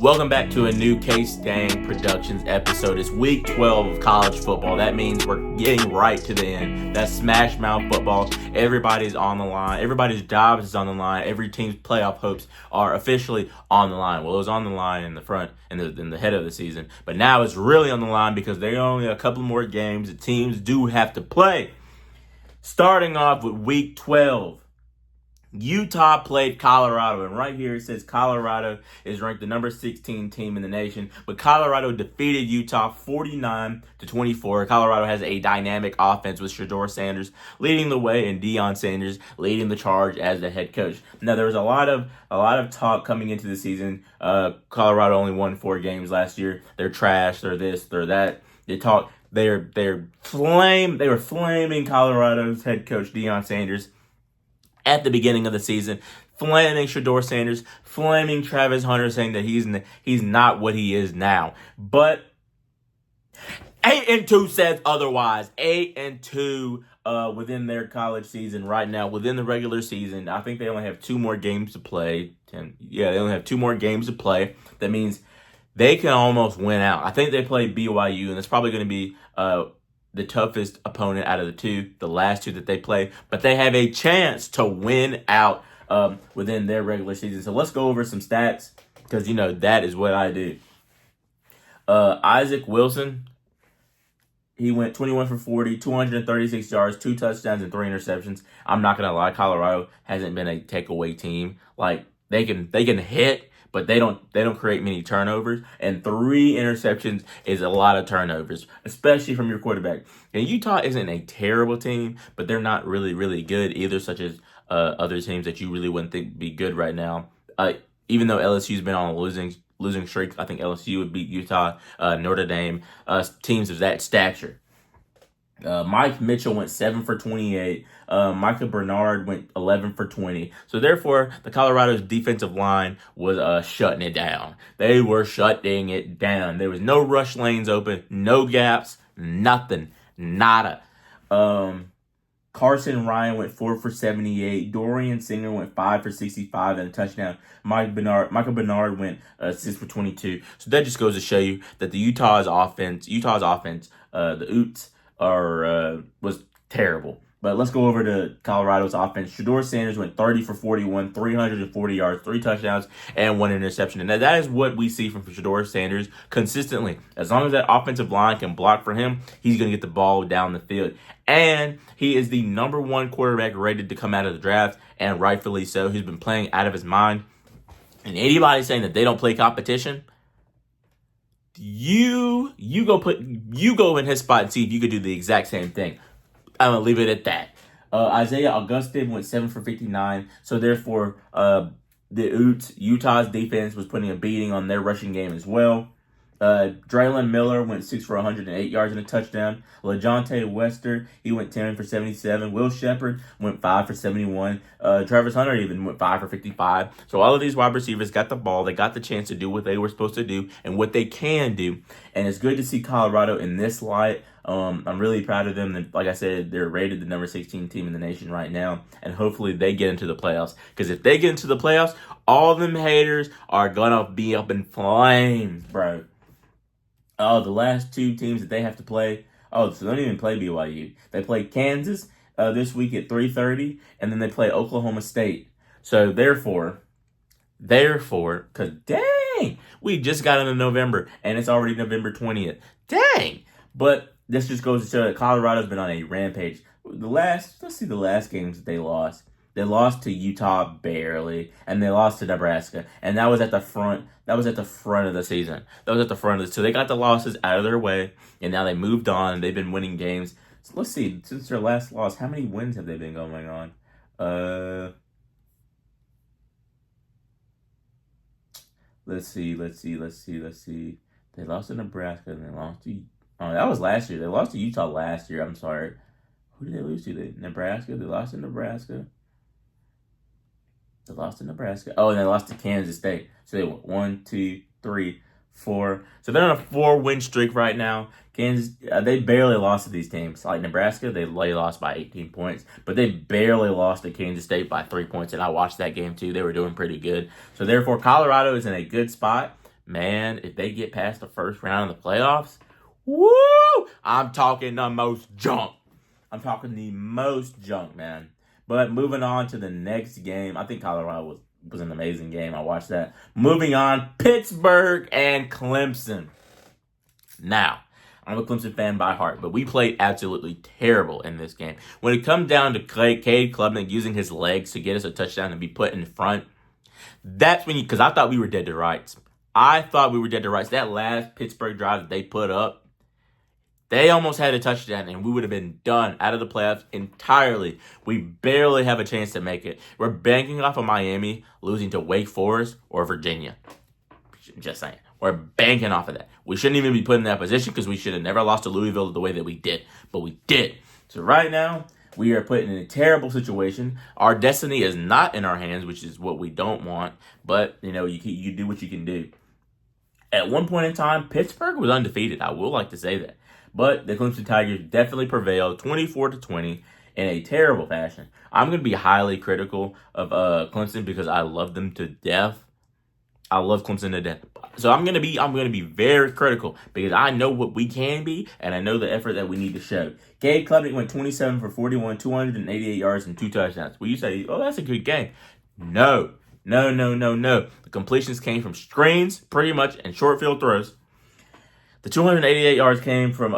Welcome back to a new K-Stang Productions episode. It's week 12 of college football. That means we're getting right to the end. That's smash mouth football. Everybody's on the line. Everybody's jobs is on the line. Every team's playoff hopes are officially on the line. Well, it was on the line in the front and in the head of the season. But now it's really on the line because there are only a couple more games the teams do have to play. Starting off with week 12. Utah played Colorado, and right here it says Colorado is ranked the number 16 team in the nation, but Colorado defeated Utah 49-24. Colorado has a dynamic offense with Shedeur Sanders leading the way and Deion Sanders leading the charge as the head coach. Now there was a lot of talk coming into the season. Colorado only won 4 games last year. They're trash. They're this. They're that. They were flaming Colorado's head coach Deion Sanders at the beginning of the season, flaming Shedeur Sanders, flaming Travis Hunter, saying that he's not what he is now. But 8-2 says otherwise. 8-2 within their college season right now, within the regular season. I think they only have 2 more games to play. They only have 2 more games to play. That means they can almost win out. I think they play BYU, and it's probably going to be the toughest opponent out of the last 2 that they play, but they have a chance to win out within their regular season. So let's go over some stats because, that is what I do. Isaac Wilson, he went 21 for 40, 236 yards, 2 touchdowns, and 3 interceptions. I'm not going to lie, Colorado hasn't been a takeaway team. Like, they can hit, but they don't create many turnovers, and 3 interceptions is a lot of turnovers, especially from your quarterback. And Utah isn't a terrible team, but they're not really, really good either, such as other teams that you really wouldn't think be good right now. Even though LSU's been on a losing streak, I think LSU would beat Utah, Notre Dame, teams of that stature. Mike Mitchell went 7 for 28. Micah Bernard went 11 for 20. So therefore, the Colorado's defensive line was shutting it down. They were shutting it down. There was no rush lanes open, no gaps, nothing, nada. Carson Ryan went 4 for 78. Dorian Singer went 5 for 65 and a touchdown. Michael Bernard went 6 for 22. So that just goes to show you that the Utah's offense, the Utes, was terrible. But let's go over to Colorado's offense. Shedeur Sanders went 30 for 41, 340 yards, 3 touchdowns, and 1 interception. And that is what we see from Shedeur Sanders consistently. As long as that offensive line can block for him, he's going to get the ball down the field. And he is the number 1 quarterback rated to come out of the draft, and rightfully so. He's been playing out of his mind. And anybody saying that they don't play competition, you go in his spot and see if you could do the exact same thing. I'm going to leave it at that. Isaiah Augustin went 7 for 59. So therefore, Utah's defense was putting a beating on their rushing game as well. Draylon Miller went 6 for 108 yards and a touchdown. LaJohntay Wester, he went 10 for 77. Will Shepherd went 5 for 71. Travis Hunter even went 5 for 55. So all of these wide receivers got the ball. They got the chance to do what they were supposed to do and what they can do. And it's good to see Colorado in this light. I'm really proud of them. Like I said, they're rated the number 16 team in the nation right now. And hopefully they get into the playoffs. Because if they get into the playoffs, all them haters are going to be up in flames, bro. Oh, the last 2 teams that they have to play. Oh, so they don't even play BYU. They play Kansas this week at 3:30, and then they play Oklahoma State. So therefore, because dang, we just got into November, and it's already November 20th. Dang. But this just goes to show that Colorado's been on a rampage. Let's see the last games that they lost. They lost to Utah barely, and they lost to Nebraska, and that was at the front. That was at the front of the season. So they got the losses out of their way, and now they moved on. They've been winning games. So let's see. Since their last loss, how many wins have they been going on? Let's see. They lost to Nebraska, and they lost to. Oh, that was last year. They lost to Utah last year. I'm sorry. Who did they lose to? Nebraska. They lost to Nebraska. Oh, and they lost to Kansas State. So they went 1, 2, 3, 4. So they're on a 4-win streak right now. Kansas, they barely lost to these teams. Like Nebraska, they lost by 18 points. But they barely lost to Kansas State by 3 points. And I watched that game too. They were doing pretty good. So therefore, Colorado is in a good spot. Man, if they get past the first round of the playoffs, woo! I'm talking the most junk. I'm talking the most junk, man. But moving on to the next game, I think Colorado was an amazing game. I watched that. Moving on, Pittsburgh and Clemson. Now, I'm a Clemson fan by heart, but we played absolutely terrible in this game. When it comes down to Cade Klubnik using his legs to get us a touchdown and be put in front, that's when because I thought we were dead to rights. That last Pittsburgh drive that they put up, they almost had a touchdown, and we would have been done out of the playoffs entirely. We barely have a chance to make it. We're banking off of Miami losing to Wake Forest or Virginia. Just saying. We're banking off of that. We shouldn't even be put in that position because we should have never lost to Louisville the way that we did. But we did. So right now, we are put in a terrible situation. Our destiny is not in our hands, which is what we don't want. But, you do what you can do. At one point in time, Pittsburgh was undefeated. I will like to say that. But the Clemson Tigers definitely prevailed 24-20 in a terrible fashion. I'm going to be highly critical of Clemson because I love them to death. I love Clemson to death. So I'm gonna be very critical because I know what we can be and I know the effort that we need to show. Cade Klubnik went 27 for 41, 288 yards and 2 touchdowns. Well, you say, oh, that's a good game. No. The completions came from screens, pretty much, and short field throws. The 288 yards came from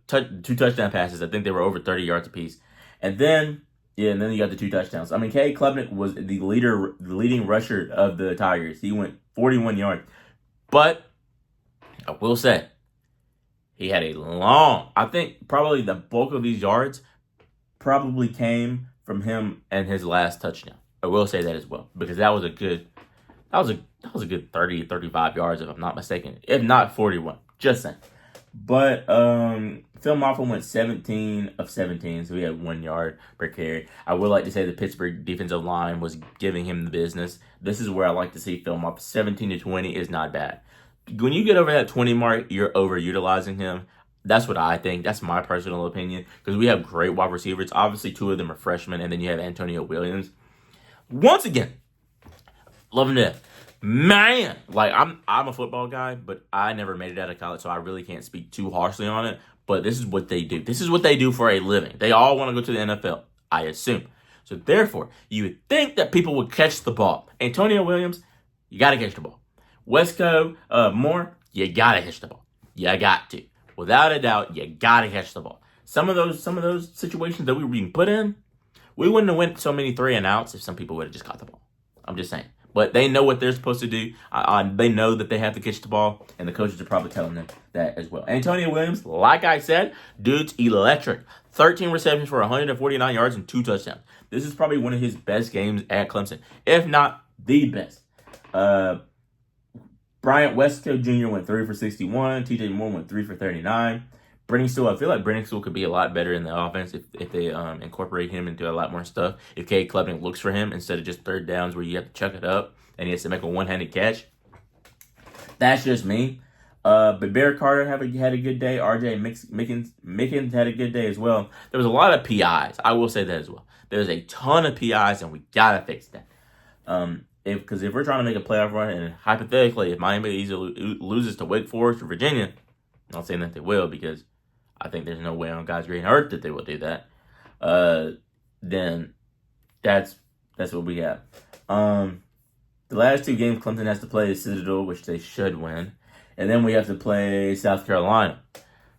2 touchdown passes. I think they were over 30 yards apiece. And then you got the 2 touchdowns. I mean, Cade Klubnik was the leading rusher of the Tigers. He went 41 yards. But I will say, he had I think probably the bulk of these yards probably came from him and his last touchdown. I will say that as well because that was a good 30, 35 yards if I'm not mistaken. If not 41. Just saying. But Phil Maffa went 17 of 17, so he had 1 yard per carry. I would like to say the Pittsburgh defensive line was giving him the business. This is where I like to see Phil Maffa. 17-20 is not bad. When you get over that 20 mark, you're overutilizing him. That's what I think. That's my personal opinion because we have great wide receivers. Obviously, 2 of them are freshmen, and then you have Antonio Williams. Once again, love him to death. Man, I'm a football guy, but I never made it out of college, so I really can't speak too harshly on it. But this is what they do. This is what they do for a living. They all want to go to the NFL, I assume. So therefore, you would think that people would catch the ball. Antonio Williams, you got to catch the ball. Wesco Moore, you got to catch the ball. You got to. Without a doubt, you got to catch the ball. Some of those situations that we were being put in, we wouldn't have went so many 3 and outs if some people would have just caught the ball. I'm just saying. But they know what they're supposed to do. They know that they have to catch the ball, and the coaches are probably telling them that as well. Antonio Williams, like I said, dude's electric. 13 receptions for 149 yards and 2 touchdowns. This is probably one of his best games at Clemson, if not the best. Bryant Westco Jr. went 3 for 61. TJ Moore went 3 for 39. I feel like Brenningstool could be a lot better in the offense if they incorporate him into a lot more stuff. If Cade Klubnik looks for him instead of just third downs where you have to chuck it up and he has to make a one-handed catch. That's just me. But Bear Carter had a good day. RJ Mickens had a good day as well. There was a lot of PIs. I will say that as well. There's a ton of PIs, and we got to fix that. Because if we're trying to make a playoff run, and hypothetically, if Miami loses to Wake Forest or Virginia, I'm not saying that they will because I think there's no way on God's green earth that they will do that. Then that's what we have. The last 2 games Clemson has to play is Citadel, which they should win, and then we have to play South Carolina.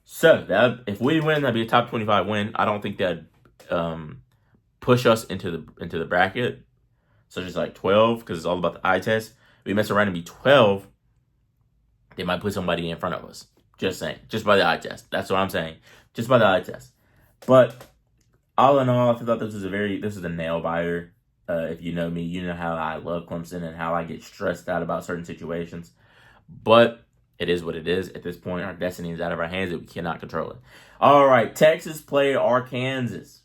So if we win, that'd be a top 25 win. I don't think that'd push us into the bracket, such as like 12, because it's all about the eye test. If we mess around and be 12, they might put somebody in front of us. Just saying. Just by the eye test. That's what I'm saying. Just by the eye test. But all in all, I thought this was a nail biter. If you know me, you know how I love Clemson and how I get stressed out about certain situations. But it is what it is. At this point, our destiny is out of our hands and we cannot control it. All right, Texas played Arkansas.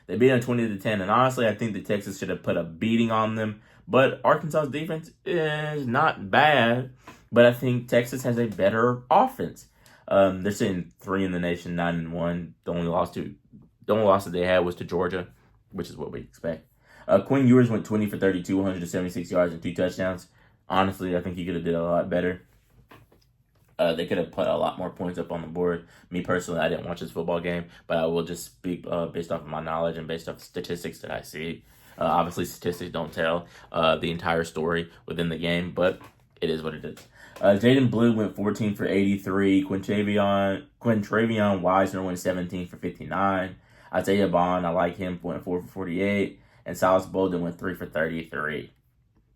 They beat them 20-10. And honestly, I think that Texas should have put a beating on them. But Arkansas's defense is not bad. But I think Texas has a better offense. They're sitting 3 in the nation, 9-1. The only loss that they had was to Georgia, which is what we expect. Quinn Ewers went 20 for 32, 176 yards and 2 touchdowns. Honestly, I think he could have did a lot better. They could have put a lot more points up on the board. Me personally, I didn't watch this football game, but I will just speak based off of my knowledge and based off statistics that I see. Obviously, statistics don't tell the entire story within the game, but it is what it is. Jaden Blue went 14 for 83. Quintravion Wisener went 17 for 59. Isaiah Bond, I like him, went 4 for 48. And Silas Bolden went 3 for 33.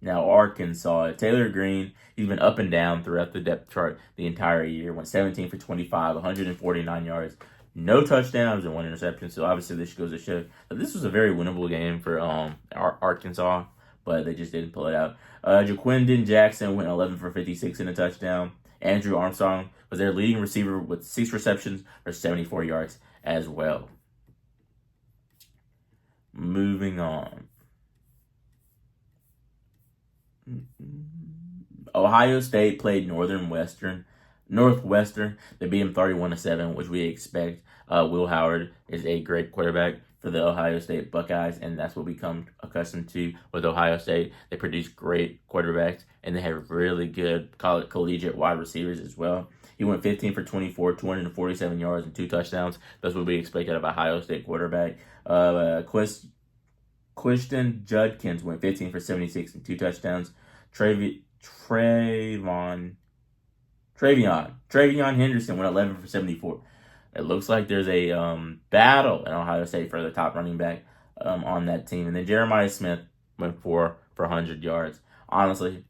Now, Arkansas, Taylor Green, he's been up and down throughout the depth chart the entire year. Went 17 for 25, 149 yards, no touchdowns, and 1 interception. So, obviously, this goes to show that this was a very winnable game for Arkansas, but they just didn't pull it out. Jaquindon Jackson went 11 for 56 and a touchdown. Andrew Armstrong was their leading receiver with 6 receptions for 74 yards as well. Moving on. Ohio State played Northwestern. They beat them 31-7, which we expect. Will Howard is a great quarterback for the Ohio State Buckeyes, and that's what we come accustomed to with Ohio State. They produce great quarterbacks, and they have really good collegiate wide receivers as well. He went 15 for 24, 247 yards, and 2 touchdowns. That's what we expect out of Ohio State quarterback. Christian Judkins went 15 for 76 and 2 touchdowns. Travion Henderson went 11 for 74. It looks like there's a battle in Ohio State for the top running back on that team. And then Jeremiah Smith went 4 for 100 yards. Honestly,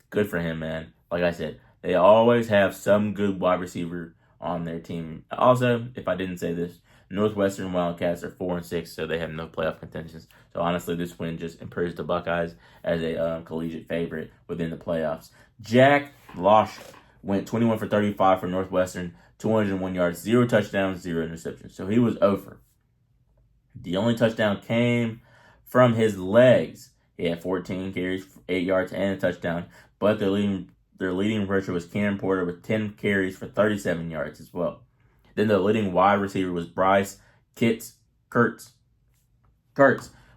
good for him, man. Like I said, they always have some good wide receiver on their team. Also, if I didn't say this, Northwestern Wildcats are 4-6, so they have no playoff contentions. So honestly, this win just improves the Buckeyes as a collegiate favorite within the playoffs. Jack Losh went 21 for 35 for Northwestern, 201 yards, 0 touchdowns, 0 interceptions. So he was over. The only touchdown came from his legs. He had 14 carries, 8 yards, and a touchdown. But their leading rusher was Cameron Porter with 10 carries for 37 yards as well. Then the leading wide receiver was Bryce Kurtz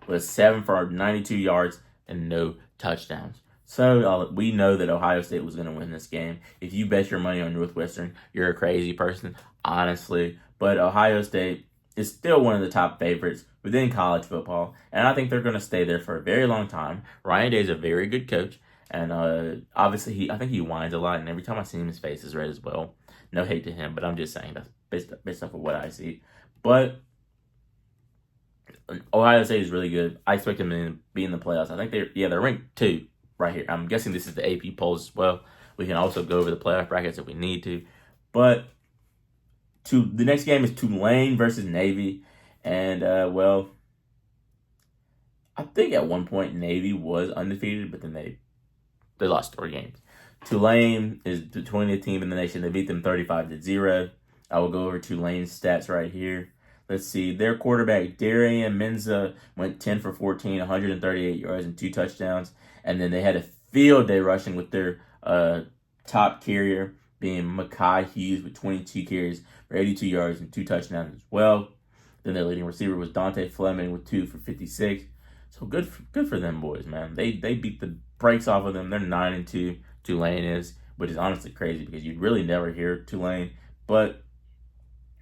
with 7 for 92 yards and no touchdowns. So we know that Ohio State was going to win this game. If you bet your money on Northwestern, you're a crazy person, honestly. But Ohio State is still one of the top favorites within college football, and I think they're going to stay there for a very long time. Ryan Day is a very good coach, and obviously I think he whines a lot, and every time I see him, his face is red as well. No hate to him, but I'm just saying that's based off of what I see. But Ohio State is really good. I expect them to be in the playoffs. I think they're ranked 2 right here. I'm guessing this is the AP polls as well. We can also go over the playoff brackets if we need to. But the next game is Tulane versus Navy. And, I think at one point Navy was undefeated, but then they lost 3 games. Tulane is the 20th team in the nation. They beat them 35-0. I will go over Tulane's stats right here. Let's see. Their quarterback, Darian Menza, went 10 for 14, 138 yards and 2 touchdowns. And then they had a field day rushing with their top carrier being Mekhi Hughes with 22 carries for 82 yards and 2 touchdowns as well. Then their leading receiver was Dante Fleming with 2 for 56. So good for them boys, man. They beat the brakes off of them. They're 9-2. Tulane is, which is honestly crazy because you'd really never hear Tulane. But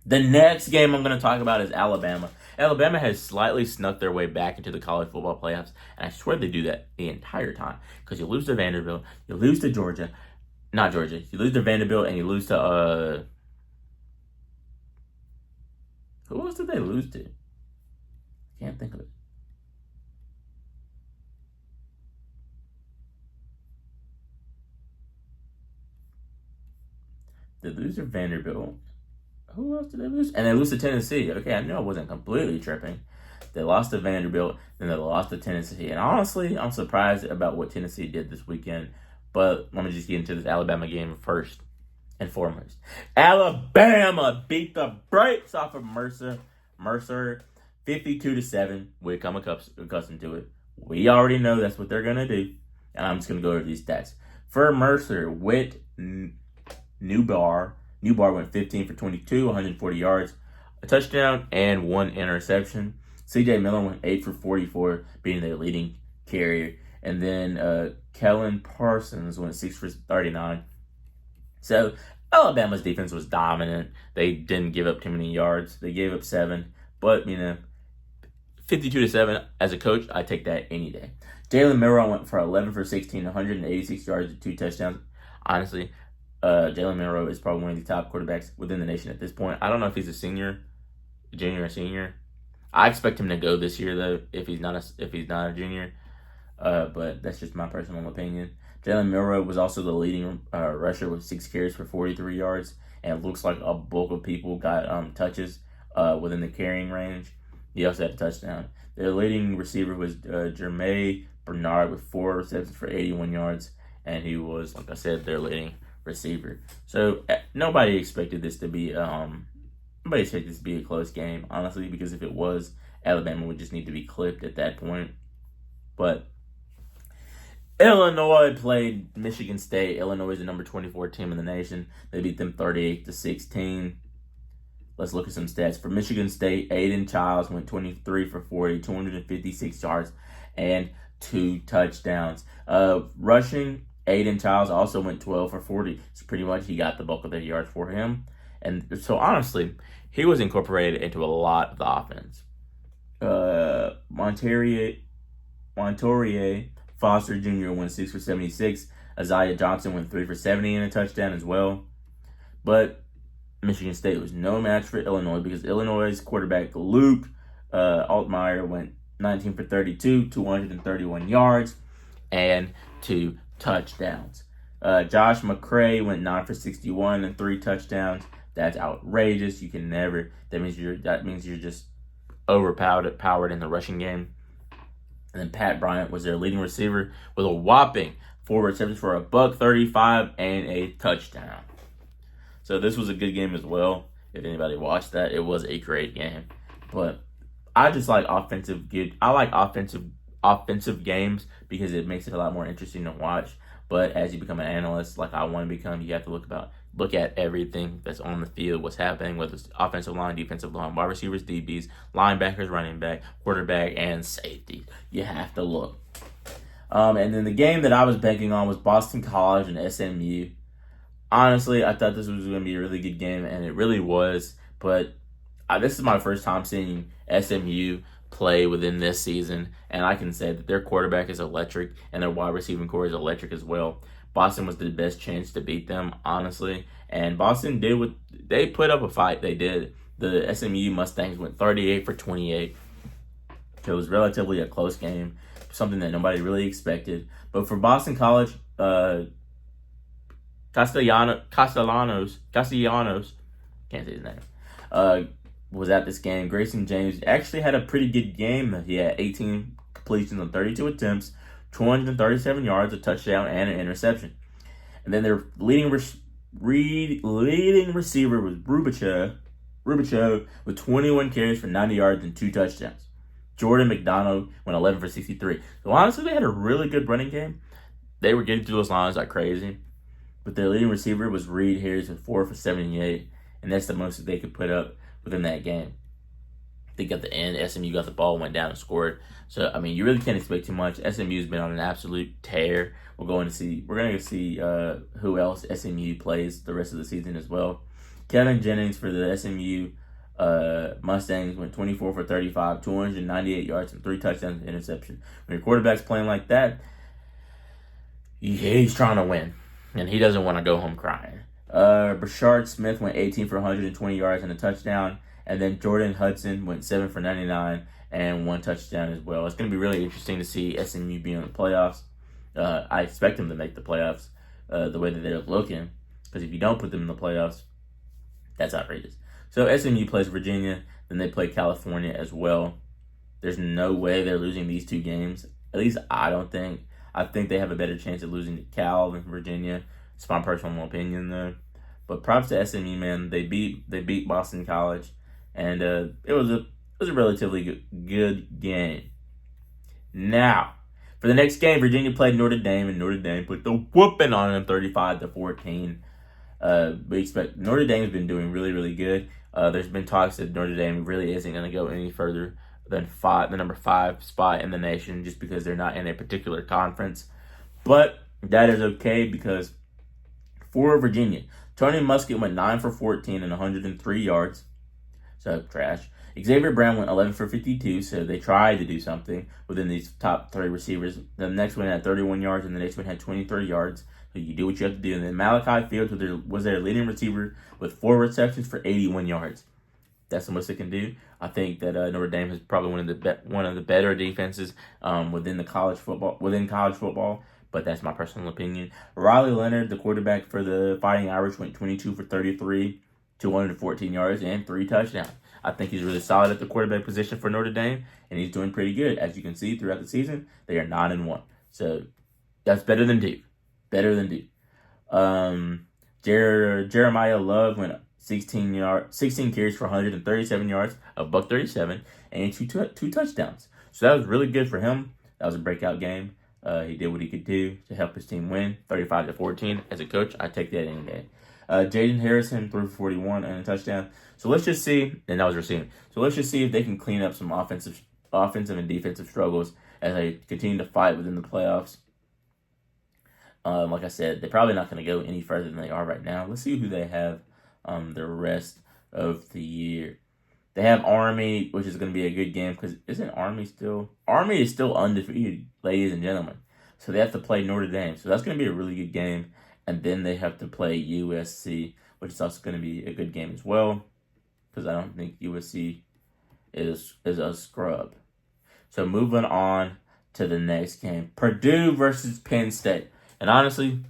the next game I'm going to talk about is Alabama. Alabama has slightly snuck their way back into the college football playoffs, and I swear they do that the entire time. Because you lose to Vanderbilt, you lose to Georgia, you lose to Vanderbilt, and you lose to, who else did they lose to? Can't think of it. They lose to Vanderbilt. Who else did they lose? And they lose to Tennessee. Okay, I knew I wasn't completely tripping. They lost to Vanderbilt, then they lost to Tennessee. And honestly, I'm surprised about what Tennessee did this weekend. But let me just get into this Alabama game first and foremost. Alabama beat the brakes off of Mercer 52-7. We come accustomed to it. We already know that's what they're going to do. And I'm just going to go over these stats. For Mercer, Whit Newbar went 15 for 22, 140 yards, a touchdown, and 1 interception. C.J. Miller went 8 for 44, being their leading carrier. And then Kellen Parsons went 6 for 39. So Alabama's defense was dominant. They didn't give up too many yards. They gave up 7. But, 52-7, as a coach, I take that any day. Jalen Milroe went for 11 for 16, 186 yards and 2 touchdowns. Honestly, Jalen Milroe is probably one of the top quarterbacks within the nation at this point. I don't know if he's a junior or senior. I expect him to go this year, though, if he's not a junior. But that's just my personal opinion. Jalen Milroe was also the leading rusher with 6 carries for 43 yards. And it looks like a bulk of people got touches within the carrying range. He also had a touchdown. Their leading receiver was Jermaine Bernard with 4 receptions for 81 yards. And he was, like I said, their leading receiver. So nobody expected this to be a close game, honestly, because if it was, Alabama would just need to be clipped at that point. But Illinois played Michigan State. Illinois is the number 24 team in the nation. They beat them 38-16. Let's look at some stats. For Michigan State, Aiden Childs went 23 for 40, 256 yards, and 2 touchdowns. Rushing, Aiden Childs also went 12 for 40. So pretty much he got the bulk of the yards for him. And so honestly, he was incorporated into a lot of the offense. Montourier Foster Jr. went 6 for 76. Isaiah Johnson went 3 for 70 and a touchdown as well. But Michigan State was no match for Illinois because Illinois' quarterback Luke Altmaier went 19 for 32, 231 yards, and 2 touchdowns. Josh McCray went 9 for 61 and 3 touchdowns. That's outrageous. You can never. That means you're just overpowered in the rushing game. And then Pat Bryant was their leading receiver with a whopping 4 receptions for $135 and a touchdown. So this was a good game as well. If anybody watched that, it was a great game. But I just like offensive games because it makes it a lot more interesting to watch. But as you become an analyst, like I want to become, you have to look at everything that's on the field, what's happening, whether it's offensive line, defensive line, wide receivers, DBs, linebackers, running back, quarterback, and safety. You have to look. And then the game that I was banking on was Boston College and SMU. Honestly, I thought this was going to be a really good game, and it really was. But this is my first time seeing SMU play within this season, and I can say that their quarterback is electric, and their wide receiving core is electric as well. Boston was the best chance to beat them, honestly. And Boston they put up a fight. They did. The SMU Mustangs went 38 for 28. It was relatively a close game, something that nobody really expected. But for Boston College, Castellanos, can't say his name, was at this game. Grayson James actually had a pretty good game. He had 18 completions on 32 attempts, 237 yards, a touchdown, and an interception. And then their leading receiver was Rubicho with 21 carries for 90 yards and 2 touchdowns. Jordan McDonald went 11 for 63. So honestly, they had a really good running game. They were getting through those lines like crazy. But their leading receiver was Reed Harris with 4 for 78. And that's the most that they could put up within that game. I think at the end, SMU got the ball, went down and scored. So, you really can't expect too much. SMU's been on an absolute tear. We're going to see who else SMU plays the rest of the season as well. Kevin Jennings for the SMU Mustangs went 24 for 35, 298 yards, and 3 touchdowns and interception. When your quarterback's playing like that, he's trying to win, and he doesn't want to go home crying. Brashard Smith went 18 for 120 yards and a touchdown. And then Jordan Hudson went 7 for 99 and 1 touchdown as well. It's going to be really interesting to see SMU be in the playoffs. I expect them to make the playoffs the way that they're looking. Because if you don't put them in the playoffs, that's outrageous. So SMU plays Virginia. Then they play California as well. There's no way they're losing these 2 games. At least I don't think. I think they have a better chance of losing to Cal than Virginia. It's my personal opinion, though. But props to SMU, man. They beat Boston College. And it was a relatively good game. Now, for the next game, Virginia played Notre Dame, and Notre Dame put the whooping on them, 35-14. We expect Notre Dame's been doing really, really good. There's been talks that Notre Dame really isn't going to go any further than the number 5 spot in the nation, just because they're not in a particular conference. But that is okay, because for Virginia, Tony Muskett went 9 for 14 and 103 yards. So trash. Xavier Brown went 11 for 52, so they tried to do something within these top 3 receivers. The next one had 31 yards, and the next one had 23 yards. So you do what you have to do. And then Malachi Fields was their leading receiver with 4 receptions for 81 yards. That's the most they can do. I think that Notre Dame is probably one of the better defenses within college football. But that's my personal opinion. Riley Leonard, the quarterback for the Fighting Irish, went 22 for 33, 214 yards, and 3 touchdowns. I think he's really solid at the quarterback position for Notre Dame, and he's doing pretty good. As you can see throughout the season, they are 9-1. So that's better than Duke. Jeremiah Love went 16 carries for 137 yards, a $137, and two touchdowns. So that was really good for him. That was a breakout game. He did what he could do to help his team win, 35-14. As a coach, I take that any day. Jaden Harrison threw for 41 and a touchdown. So let's just see, and that was receiving. So let's just see if they can clean up some offensive and defensive struggles as they continue to fight within the playoffs. Like I said, they're probably not going to go any further than they are right now. Let's see who they have the rest of the year. They have Army, which is going to be a good game, because isn't Army still... Army is still undefeated, ladies and gentlemen. So they have to play Notre Dame. So that's going to be a really good game. And then they have to play USC, which is also going to be a good game as well, because I don't think USC is a scrub. So moving on to the next game. Purdue versus Penn State. And honestly,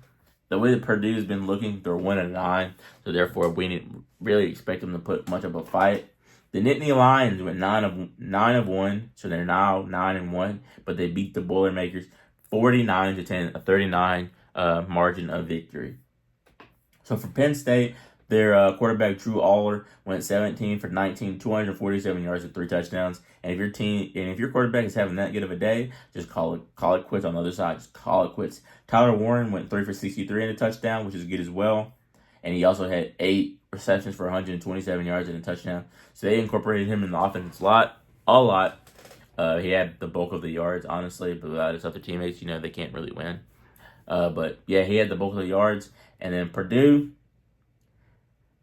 the way that Purdue has been looking, they're 1-9. So therefore, we didn't really expect them to put much of a fight. The Nittany Lions went 9-1, so they're now 9-1, but they beat the Boilermakers 49-10, a 39 margin of victory. So for Penn State, their quarterback Drew Aller went 17 for 19, 247 yards with 3 touchdowns. And if your quarterback is having that good of a day, just call it quits on the other side. Just call it quits. Tyler Warren went 3 for 63 and a touchdown, which is good as well. And he also had 8 receptions for 127 yards and a touchdown. So they incorporated him in the offense a lot. He had the bulk of the yards, honestly, but without his other teammates, they can't really win. But yeah, he had the bulk of the yards. And then Purdue,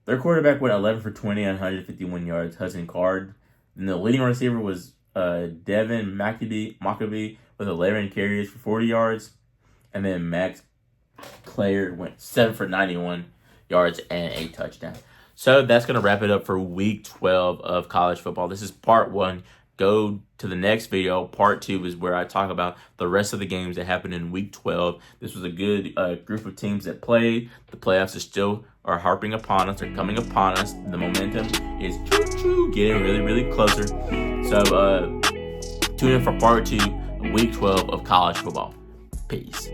their quarterback went 11 for 20 and 151 yards, Hudson Card. And the leading receiver was Devin Maccabee with 11 carries for 40 yards. And then Max Clare went 7 for 91 yards and a touchdown. So that's going to wrap it up for week 12 of college football. This is part 1. Go to the next video. Part 2 is where I talk about the rest of the games that happened in week 12. This was a good group of teams that played. The playoffs are harping upon us. They're coming upon us. The momentum is getting really, really closer. So tune in for part 2 of week 12 of college football. Peace.